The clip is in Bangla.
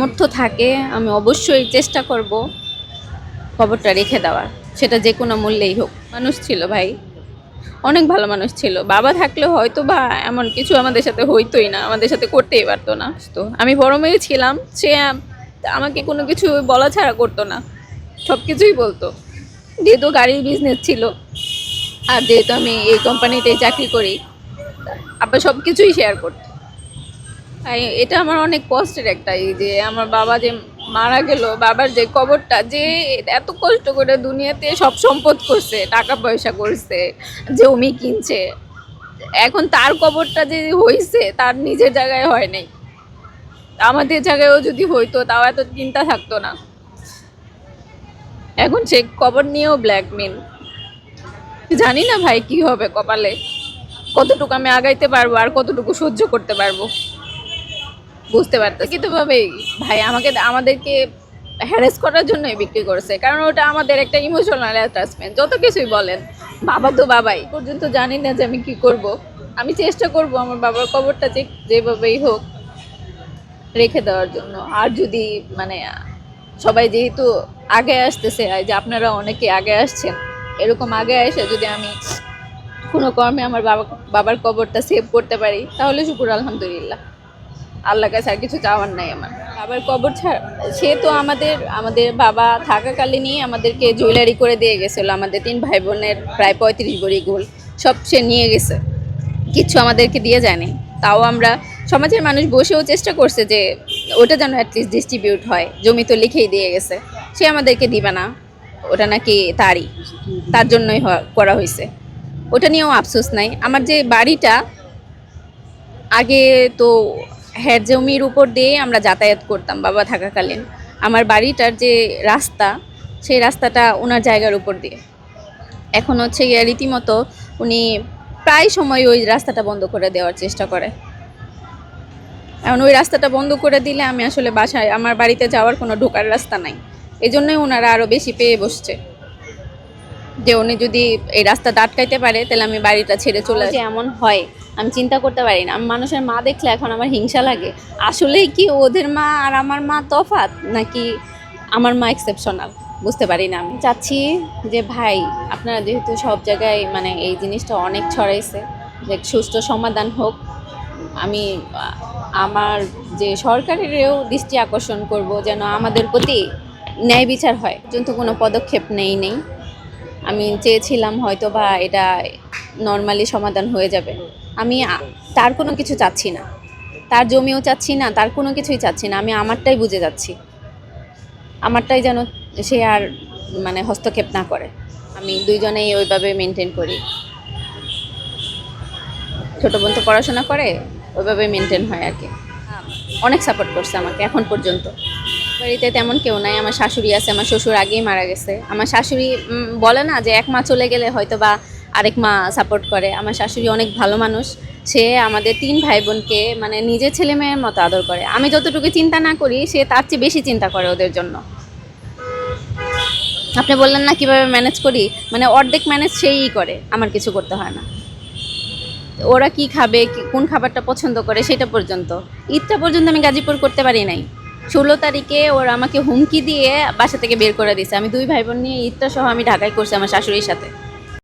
সামর্থ্য থাকে আমি অবশ্যই চেষ্টা করব কবরটা রেখে দেওয়ার, সেটা যে কোনো মূল্যেই হোক। মানুষ ছিল ভাই, অনেক ভালো মানুষ ছিল। বাবা থাকলে হয়তো বা এমন কিছু আমাদের সাথে হইতোই না, আমাদের সাথে করতেই পারতো না। তো আমি বড় মেয়ে ছিলাম, সে আমাকে কোনো কিছু বলা ছাড়া করতো না, সব কিছুই বলতো। যেহেতু গাড়ির বিজনেস ছিল আর যেহেতু আমি এই কোম্পানিতে চাকরি করি, আবার সব কিছুই শেয়ার করতো। তাই এটা আমার অনেক কষ্টের একটা, এই যে আমার বাবা যে মারা গেল, বাবার যে কবরটা, যে এত কষ্ট করে দুনিয়াতে সব সম্পদ করছে, টাকা পয়সা করছে, জমি কিনছে, এখন তার কবরটা যে হইছে তার নিজের জায়গায় হয় নাই। আমাদের জায়গায়ও যদি হইতো তাও এত চিন্তা থাকতো না। এখন সে কবর নিয়েও ব্ল্যাকমেল। জানি না ভাই কি হবে কপালে, কতটুকু আমি আগাইতে পারবো আর কতটুকু সহ্য করতে পারবো বুঝতে পারতেছি। কিন্তু ভাবেই ভাই আমাদেরকে হ্যারেস করার জন্যই বিক্রি করেছে, কারণ ওটা আমাদের একটা ইমোশনাল অ্যাটাচমেন্ট। যত কিছুই বলেন, বাবা তো বাবাই। পর্যন্ত জানি না যে আমি কি করব। আমি চেষ্টা করব আমার বাবার কবরটা যেভাবেই হোক রেখে দেওয়ার জন্য। আর যদি মানে সবাই যেহেতু আগে আসতেছে, যে আপনারা অনেকে আগে আসছেন, এরকম আগে এসে যদি আমি কোনো কর্মে আমার বাবার কবরটা সেভ করতে পারি তাহলে শুকুর আলহামদুলিল্লাহ। আল্লাহর কাছে আর কিছু চাওয়ার নাই আমার। বাবার কবর ছাড়া সে তো আমাদের বাবা থাকাকালীনই আমাদেরকে জুয়েলারি করে দিয়ে গেছিলো। আমাদের 3 ভাই বোনের প্রায় 35 ভরি গোল্ড সব সে নিয়ে গেছে, কিচ্ছু আমাদেরকে দিয়ে যায়নি। তাও আমরা সমাজের মানুষ বসেও চেষ্টা করছে যে ওটা যেন অ্যাটলিস্ট ডিস্ট্রিবিউট হয়। জমি তো লিখেই দিয়ে গেছে, সে আমাদেরকে দিবে না, ওটা নাকি তার জন্যই করা হয়েছে। ওটা নিয়েও আফসোস নাই। আমার যে বাড়িটা আগে, তো হ্যাঁ জমির উপর দিয়ে আমরা যাতায়াত করতাম বাবা থাকাকালীন। আমার বাড়িটার যে রাস্তা, সেই রাস্তাটা ওনার জায়গার উপর দিয়ে। এখন হচ্ছে গিয়ে রীতিমতো উনি প্রায় সময় ওই রাস্তাটা বন্ধ করে দেওয়ার চেষ্টা করে। এখন ওই রাস্তাটা বন্ধ করে দিলে আমি আসলে বাসায় আমার বাড়িতে যাওয়ার কোনো ঢোকার রাস্তা নাই। এই জন্যই ওনারা আরও বেশি পেয়ে বসছে যে উনি যদি এই রাস্তাটা আটকাইতে পারে তাহলে আমি বাড়িটা ছেড়ে চলে আসি। এমন হয় আমি চিন্তা করতে পারি না। আমি মানুষের মা দেখলে এখন আমার হিংসা লাগে। আসলেই কি ওদের মা আর আমার মা তফাৎ, নাকি আমার মা এক্সেপশনাল বুঝতে পারি না। আমি চাচ্ছি যে ভাই, আপনারা যেহেতু সব জায়গায় মানে এই জিনিসটা অনেক ছড়াইছে, যে সুষ্ঠু সমাধান হোক। আমি আমার যে সরকারেরও দৃষ্টি আকর্ষণ করব যেন আমাদের প্রতি ন্যায় বিচার হয়। কিন্তু কোনো পদক্ষেপ নেই। আমি চেয়েছিলাম হয়তো বা এটা নর্মালি সমাধান হয়ে যাবে। আমি তার কোনো কিছু চাচ্ছি না, তার জমিও চাচ্ছি না, তার কোনো কিছুই চাচ্ছি না। আমি আমারটাই বুঝে যাচ্ছি, আমারটাই যেন সে আর মানে হস্তক্ষেপ না করে। আমি দুইজনেই ওইভাবে মেনটেন করি। ছোটো বোন তো পড়াশোনা করে, ওইভাবে মেনটেন হয় আর কি। অনেক সাপোর্ট করছে আমাকে এখন পর্যন্ত। বাড়িতে তেমন কেউ নাই। আমার শাশুড়ি আছে, আমার শ্বশুর আগেই মারা গেছে। আমার শাশুড়ি বলে না যে এক মা চলে গেলে হয়তো বা আরেক মা সাপোর্ট করে। আমার শাশুড়ি অনেক ভালো মানুষ। সে আমাদের 3 ভাই বোনকে মানে নিজের ছেলে মেয়ের মতো আদর করে। আমি যতটুকু চিন্তা না করি সে তার চেয়ে বেশি চিন্তা করে ওদের জন্য। আপনি বললেন না কিভাবে ম্যানেজ করি, মানে অর্ধেক ম্যানেজ সেই করে, আমার কিছু করতে হয় না। ওরা কি খাবে, কোন খাবারটা পছন্দ করে সেটা পর্যন্ত, ঈদটা পর্যন্ত আমি গাজীপুর করতে পারি নাই। 16 তারিখে ওরা আমাকে হুমকি দিয়ে বাসা থেকে বের করে দিয়েছে। আমি 2 ভাই বোন নিয়ে ঈদটা সহ আমি ঢাকায় করছি আমার শাশুড়ির সাথে।